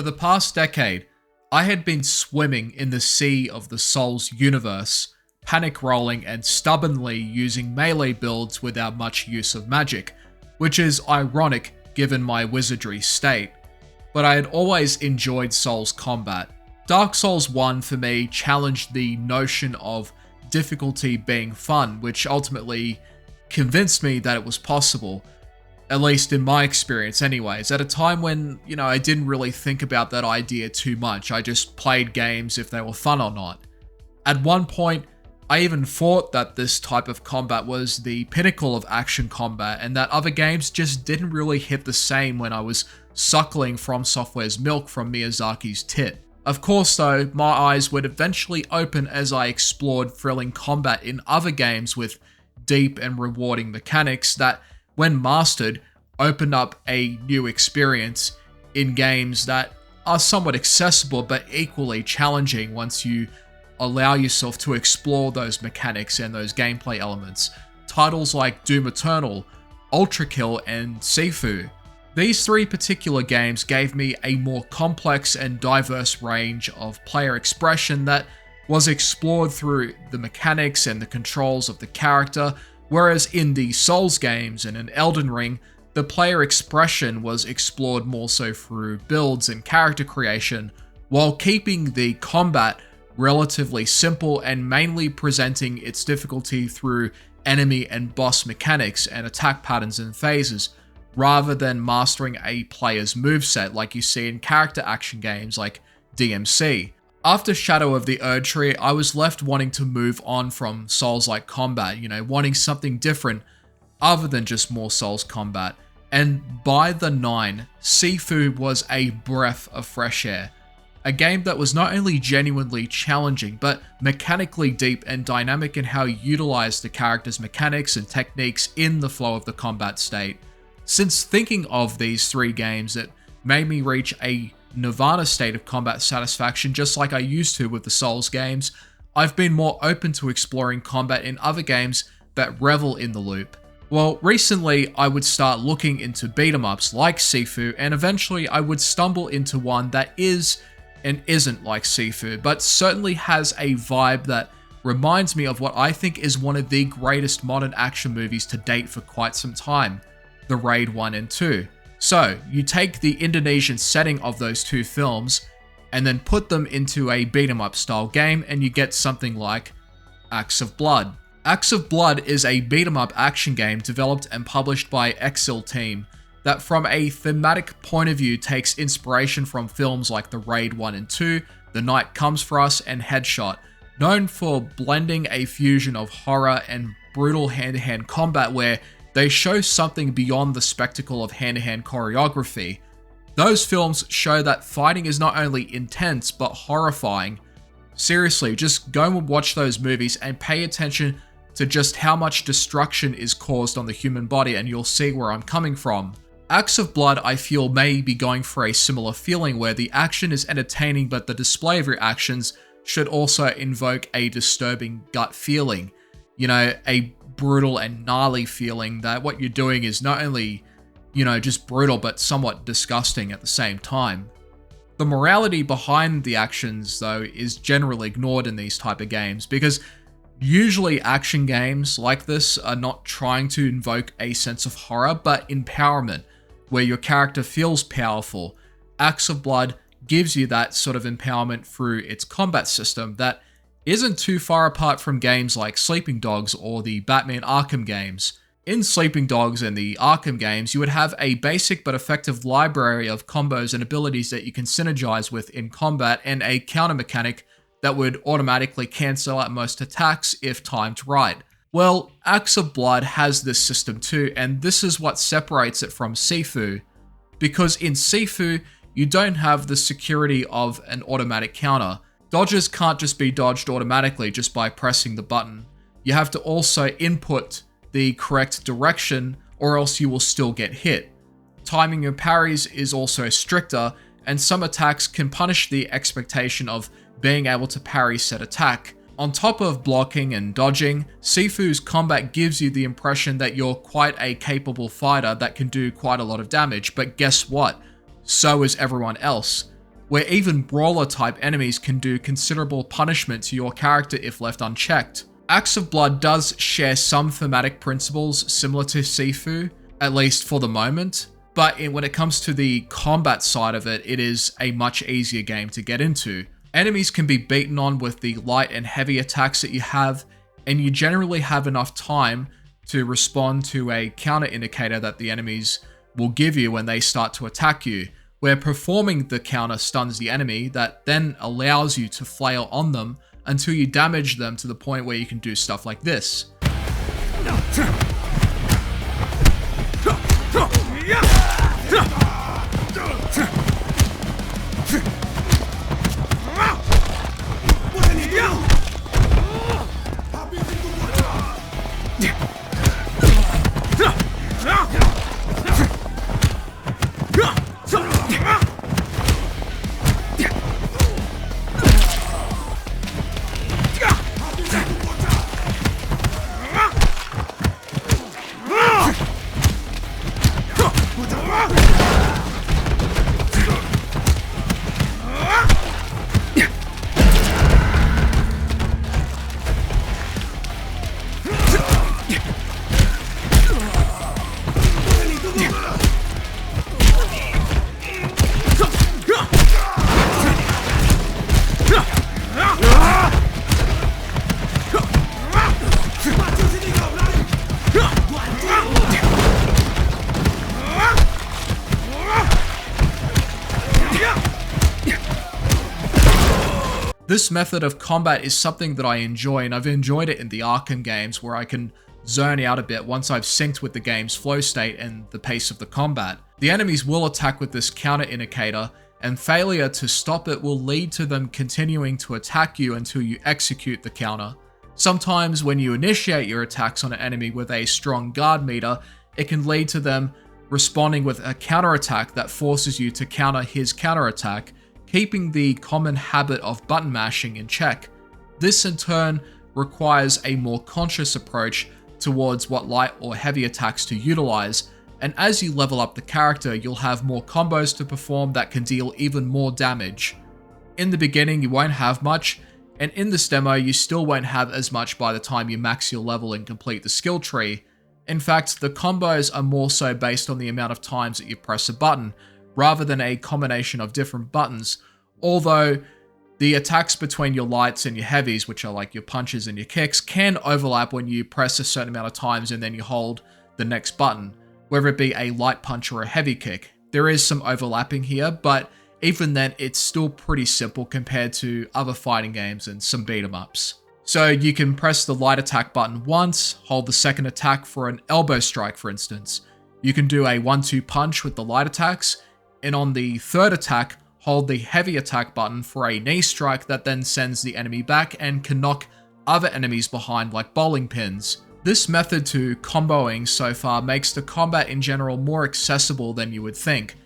For the past decade, I had been swimming in the sea of the Souls universe, panic rolling and stubbornly using melee builds without much use of magic, which is ironic given my wizardry state. But I had always enjoyed Souls combat. Dark Souls 1 for me challenged the notion of difficulty being fun, which ultimately convinced me that it was possible. At least in my experience anyways, at a time when, I didn't really think about that idea too much. I just played games if they were fun or not. At one point, I even thought that this type of combat was the pinnacle of action combat and that other games just didn't really hit the same when I was suckling From Software's milk from Miyazaki's tit. Of course though, my eyes would eventually open as I explored thrilling combat in other games with deep and rewarding mechanics that, when mastered, opened up a new experience in games that are somewhat accessible but equally challenging once you allow yourself to explore those mechanics and those gameplay elements. Titles like Doom Eternal, Ultra Kill, and Sifu. These three particular games gave me a more complex and diverse range of player expression that was explored through the mechanics and the controls of the character, whereas in the Souls games and in Elden Ring, the player expression was explored more so through builds and character creation, while keeping the combat relatively simple and mainly presenting its difficulty through enemy and boss mechanics and attack patterns and phases, rather than mastering a player's moveset like you see in character action games like DMC. After Shadow of the Erdtree, I was left wanting to move on from Souls-like combat, wanting something different other than just more Souls combat. And by the 9, Sifu was a breath of fresh air. A game that was not only genuinely challenging, but mechanically deep and dynamic in how you utilize the character's mechanics and techniques in the flow of the combat state. Since thinking of these three games, it made me reach a nirvana state of combat satisfaction just like I used to with the Souls games. I've been more open to exploring combat in other games that revel in the loop. Well, recently I would start looking into beat-em-ups like Sifu, and eventually I would stumble into one that is and isn't like Sifu, but certainly has a vibe that reminds me of what I think is one of the greatest modern action movies to date for quite some time, The Raid 1 and 2. So, you take the Indonesian setting of those two films, and then put them into a beat-em-up style game, and you get something like Acts of Blood. Acts of Blood is a beat-em-up action game developed and published by Exil Team that from a thematic point of view takes inspiration from films like The Raid 1 and 2, The Night Comes For Us, and Headshot, known for blending a fusion of horror and brutal hand-to-hand combat where they show something beyond the spectacle of hand-to-hand choreography. Those films show that fighting is not only intense but horrifying. Seriously, just go and watch those movies and pay attention to just how much destruction is caused on the human body and you'll see where I'm coming from. Acts of Blood, I feel, may be going for a similar feeling where the action is entertaining but the display of your actions should also invoke a disturbing gut feeling. A brutal and gnarly feeling that what you're doing is not only, just brutal but somewhat disgusting at the same time. The morality behind the actions, though, is generally ignored in these type of games because usually action games like this are not trying to invoke a sense of horror but empowerment, where your character feels powerful. Acts of Blood gives you that sort of empowerment through its combat system that isn't too far apart from games like Sleeping Dogs or the Batman Arkham games. In Sleeping Dogs and the Arkham games, you would have a basic but effective library of combos and abilities that you can synergize with in combat and a counter mechanic that would automatically cancel out most attacks if timed right. Well, Acts of Blood has this system too, and this is what separates it from Sifu, because in Sifu, you don't have the security of an automatic counter. Dodges can't just be dodged automatically just by pressing the button. You have to also input the correct direction or else you will still get hit. Timing your parries is also stricter, and some attacks can punish the expectation of being able to parry said attack. On top of blocking and dodging, Sifu's combat gives you the impression that you're quite a capable fighter that can do quite a lot of damage, but guess what? So is everyone else. where even brawler type enemies can do considerable punishment to your character if left unchecked. Acts of Blood does share some thematic principles similar to Sifu, at least for the moment, but when it comes to the combat side of it, it is a much easier game to get into. Enemies can be beaten on with the light and heavy attacks that you have, and you generally have enough time to respond to a counter indicator that the enemies will give you when they start to attack you, where performing the counter stuns the enemy that then allows you to flail on them until you damage them to the point where you can do stuff like this. This method of combat is something that I enjoy, and I've enjoyed it in the Arkham games where I can zone out a bit once I've synced with the game's flow state and the pace of the combat. The enemies will attack with this counter indicator, and failure to stop it will lead to them continuing to attack you until you execute the counter. Sometimes when you initiate your attacks on an enemy with a strong guard meter, it can lead to them responding with a counterattack that forces you to counter his counterattack, keeping the common habit of button mashing in check. This in turn requires a more conscious approach towards what light or heavy attacks to utilize, and as you level up the character, you'll have more combos to perform that can deal even more damage. In the beginning, you won't have much, and in this demo, you still won't have as much by the time you max your level and complete the skill tree. In fact, the combos are more so based on the amount of times that you press a button, rather than a combination of different buttons, although the attacks between your lights and your heavies, which are like your punches and your kicks, can overlap when you press a certain amount of times and then you hold the next button, whether it be a light punch or a heavy kick. There is some overlapping here, but even then it's still pretty simple compared to other fighting games and some beat 'em ups. So you can press the light attack button once, hold the second attack for an elbow strike for instance. You can do a 1-2 punch with the light attacks, and on the third attack, hold the heavy attack button for a knee strike that then sends the enemy back and can knock other enemies behind like bowling pins. This method to comboing so far makes the combat in general more accessible than you would think,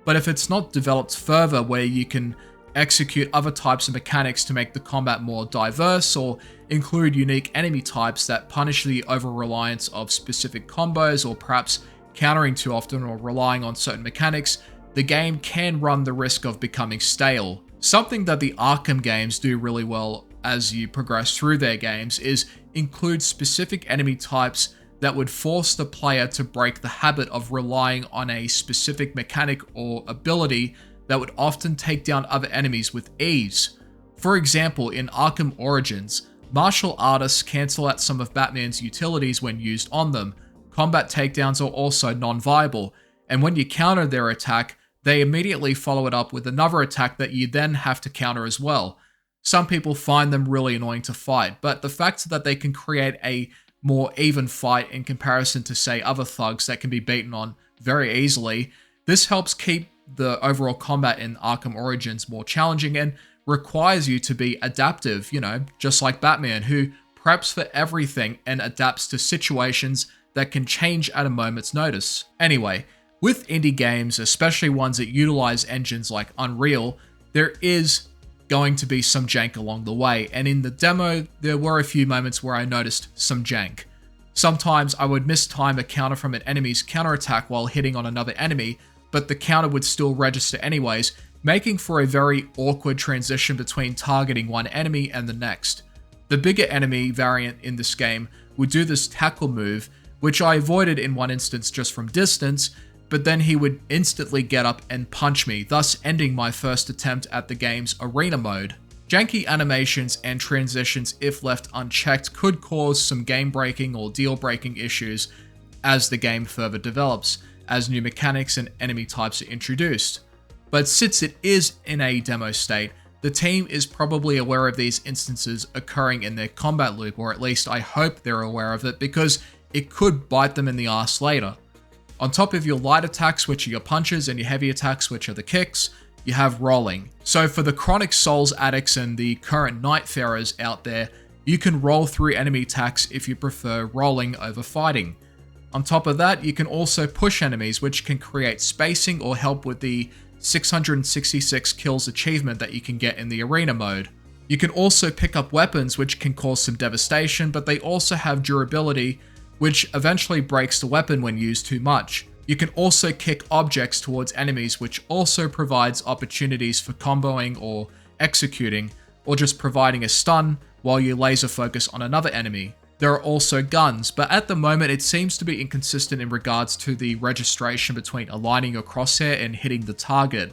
but if it's not developed further where you can execute other types of mechanics to make the combat more diverse or include unique enemy types that punish the over-reliance of specific combos or perhaps countering too often or relying on certain mechanics, the game can run the risk of becoming stale. Something that the Arkham games do really well as you progress through their games is include specific enemy types that would force the player to break the habit of relying on a specific mechanic or ability that would often take down other enemies with ease. For example, in Arkham Origins, martial artists cancel out some of Batman's utilities when used on them. Combat takedowns are also non-viable, and when you counter their attack, they immediately follow it up with another attack that you then have to counter as well. Some people find them really annoying to fight, but the fact that they can create a more even fight in comparison to, say, other thugs that can be beaten on very easily, this helps keep the overall combat in Arkham Origins more challenging and requires you to be adaptive, just like Batman, who preps for everything and adapts to situations that can change at a moment's notice. Anyway, with indie games, especially ones that utilize engines like Unreal, there is going to be some jank along the way, and in the demo, there were a few moments where I noticed some jank. Sometimes I would mistime a counter from an enemy's counterattack while hitting on another enemy, but the counter would still register anyways, making for a very awkward transition between targeting one enemy and the next. The bigger enemy variant in this game would do this tackle move, which I avoided in one instance just from distance, but then he would instantly get up and punch me, thus ending my first attempt at the game's arena mode. Janky animations and transitions, if left unchecked, could cause some game-breaking or deal-breaking issues as the game further develops, as new mechanics and enemy types are introduced. But since it is in a demo state, the team is probably aware of these instances occurring in their combat loop, or at least I hope they're aware of it, because it could bite them in the ass later. On top of your light attacks, which are your punches, and your heavy attacks, which are the kicks, you have rolling. So for the chronic Souls addicts and the current Nightfarers out there, you can roll through enemy attacks if you prefer rolling over fighting. On top of that, you can also push enemies, which can create spacing or help with the 666 kills achievement that you can get in the arena mode. You can also pick up weapons, which can cause some devastation, but they also have durability, which eventually breaks the weapon when used too much. You can also kick objects towards enemies, which also provides opportunities for comboing or executing, or just providing a stun while you laser focus on another enemy. There are also guns, but at the moment it seems to be inconsistent in regards to the registration between aligning your crosshair and hitting the target.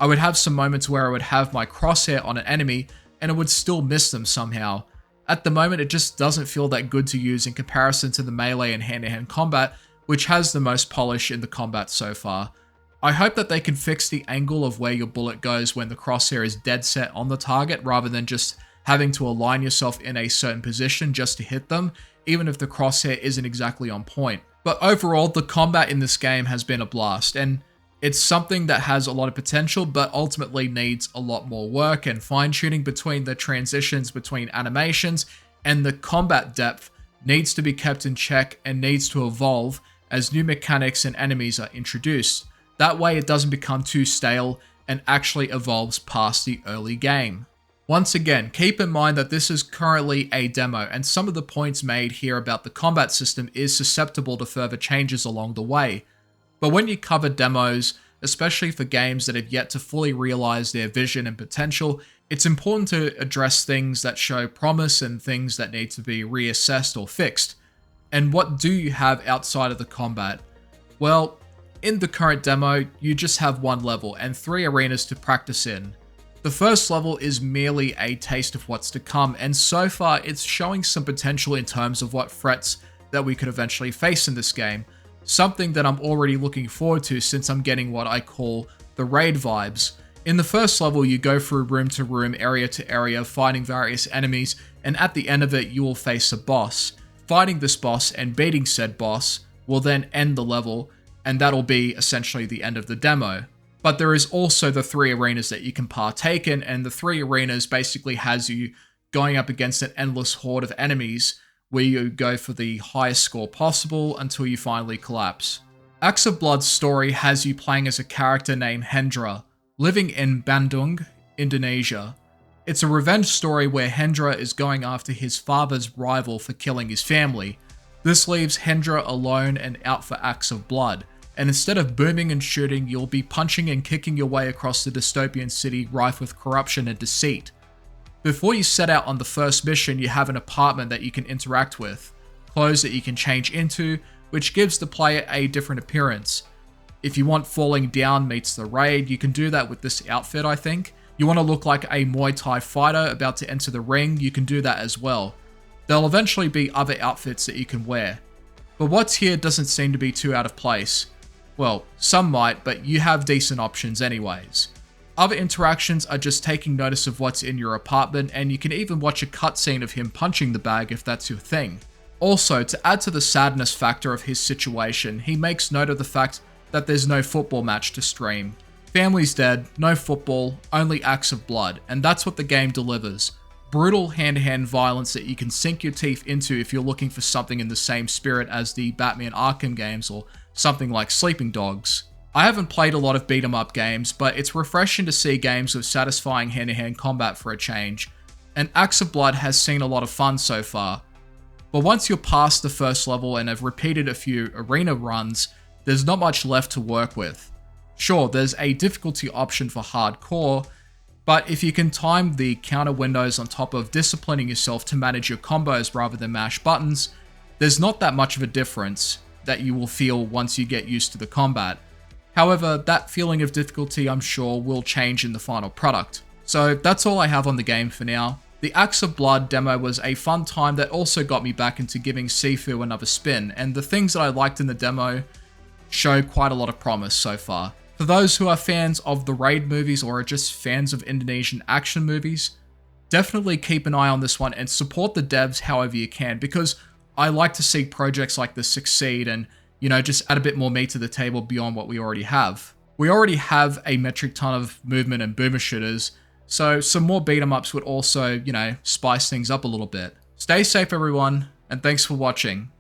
I would have some moments where I would have my crosshair on an enemy and it would still miss them somehow. At the moment it just doesn't feel that good to use in comparison to the melee and hand-to-hand combat, which has the most polish in the combat so far. I hope that they can fix the angle of where your bullet goes when the crosshair is dead set on the target, rather than just having to align yourself in a certain position just to hit them, even if the crosshair isn't exactly on point. But overall, the combat in this game has been a blast, and it's something that has a lot of potential, but ultimately needs a lot more work and fine-tuning between the transitions between animations, and the combat depth needs to be kept in check and needs to evolve as new mechanics and enemies are introduced. That way it doesn't become too stale and actually evolves past the early game. Once again, keep in mind that this is currently a demo, and some of the points made here about the combat system is susceptible to further changes along the way. But when you cover demos, especially for games that have yet to fully realize their vision and potential, it's important to address things that show promise and things that need to be reassessed or fixed. And what do you have outside of the combat? Well, in the current demo, you just have one level and 3 arenas to practice in. The first level is merely a taste of what's to come, and so far it's showing some potential in terms of what threats that we could eventually face in this game. Something that I'm already looking forward to, since I'm getting what I call the raid vibes. In the first level, you go through room to room, area to area, fighting various enemies, and at the end of it, you will face a boss. Fighting this boss and beating said boss will then end the level, and that'll be essentially the end of the demo. But there is also the 3 arenas that you can partake in, and the 3 arenas basically has you going up against an endless horde of enemies, where you go for the highest score possible until you finally collapse. Axe of Blood's story has you playing as a character named Hendra, living in Bandung, Indonesia. It's a revenge story where Hendra is going after his father's rival for killing his family. This leaves Hendra alone and out for Axe of Blood, and instead of booming and shooting, you'll be punching and kicking your way across the dystopian city rife with corruption and deceit. Before you set out on the first mission, you have an apartment that you can interact with, clothes that you can change into, which gives the player a different appearance. If you want Falling Down meets the raid, you can do that with this outfit, I think. You want to look like a Muay Thai fighter about to enter the ring, you can do that as well. There'll eventually be other outfits that you can wear. But what's here doesn't seem to be too out of place. Well, some might, but you have decent options anyways. Other interactions are just taking notice of what's in your apartment, and you can even watch a cutscene of him punching the bag if that's your thing. Also, to add to the sadness factor of his situation, he makes note of the fact that there's no football match to stream. Family's dead, no football, only Axe of Blood, and that's what the game delivers. Brutal hand-to-hand violence that you can sink your teeth into if you're looking for something in the same spirit as the Batman Arkham games or something like Sleeping Dogs. I haven't played a lot of beat-em-up games, but it's refreshing to see games with satisfying hand-to-hand combat for a change, and Axe of Blood has seen a lot of fun so far. But once you're past the first level and have repeated a few arena runs, there's not much left to work with. Sure, there's a difficulty option for hardcore, but if you can time the counter windows on top of disciplining yourself to manage your combos rather than mash buttons, there's not that much of a difference that you will feel once you get used to the combat. However, that feeling of difficulty I'm sure will change in the final product. So that's all I have on the game for now. The Axe of Blood demo was a fun time that also got me back into giving Sifu another spin, and the things that I liked in the demo show quite a lot of promise so far. For those who are fans of the Raid movies or are just fans of Indonesian action movies, definitely keep an eye on this one and support the devs however you can, because I like to see projects like this succeed and, just add a bit more meat to the table beyond what we already have. We already have a metric ton of movement and boomer shooters, so some more beat 'em ups would also, spice things up a little bit. Stay safe everyone, and thanks for watching.